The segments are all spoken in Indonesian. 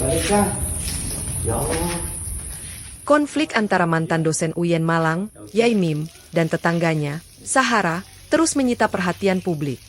Baiklah. Ya Allah. Konflik antara mantan dosen UIN Malang, Yai Mim, dan tetangganya, Sahara, terus menyita perhatian publik.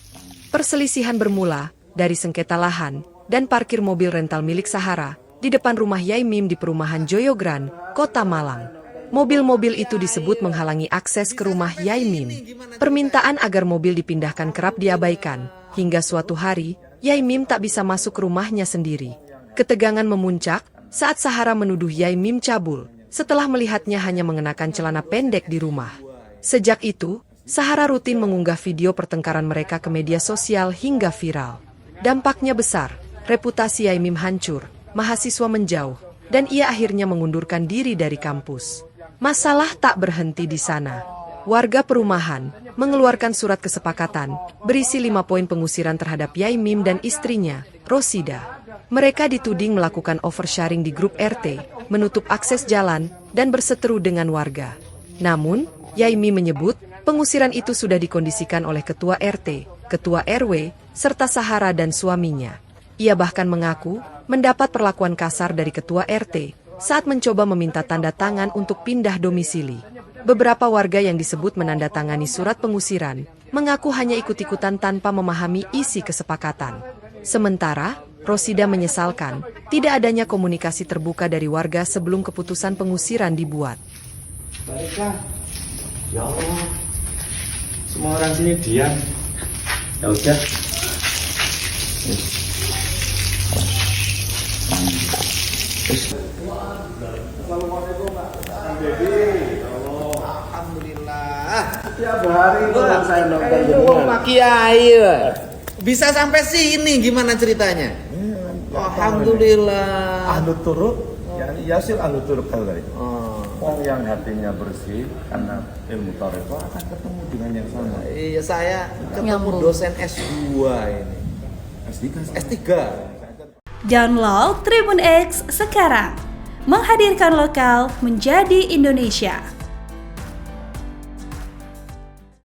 Perselisihan bermula dari sengketa lahan dan parkir mobil rental milik Sahara di depan rumah Yai Mim di perumahan Joyogran, Kota Malang. Mobil-mobil itu disebut menghalangi akses ke rumah Yai Mim. Permintaan agar mobil dipindahkan kerap diabaikan, hingga suatu hari, Yai Mim tak bisa masuk ke rumahnya sendiri. Ketegangan memuncak saat Sahara menuduh Yai Mim cabul, setelah melihatnya hanya mengenakan celana pendek di rumah. Sejak itu, Sahara rutin mengunggah video pertengkaran mereka ke media sosial hingga viral. Dampaknya besar, reputasi Yai Mim hancur, mahasiswa menjauh, dan ia akhirnya mengundurkan diri dari kampus. Masalah tak berhenti di sana. Warga perumahan mengeluarkan surat kesepakatan berisi 5 poin pengusiran terhadap Yai Mim dan istrinya, Rosida. Mereka dituding melakukan oversharing di grup RT, menutup akses jalan, dan berseteru dengan warga. Namun, Yai Mim menyebut pengusiran itu sudah dikondisikan oleh ketua RT, ketua RW, serta Sahara dan suaminya. Ia bahkan mengaku mendapat perlakuan kasar dari ketua RT saat mencoba meminta tanda tangan untuk pindah domisili. Beberapa warga yang disebut menandatangani surat pengusiran mengaku hanya ikut-ikutan tanpa memahami isi kesepakatan. Sementara, Rosida menyesalkan tidak adanya komunikasi terbuka dari warga sebelum keputusan pengusiran dibuat. Baiklah. Ya Allah. Semua orang sini diam. Ya udah. Assalamualaikum Pak. Dedi. Alhamdulillah. Tiap hari kalau saya nonton Pak Kiai. Bisa sampai sini gimana ceritanya? Alhamdulillah. ahlu turuk, yasil ahlu turuk kali. Oh. Orang yang hatinya bersih karena ilmu tarekat akan ketemu dengan yang sama. Iya, saya ketemu dosen S2 ini. S3. Download Tribun X sekarang. Menghadirkan lokal menjadi Indonesia.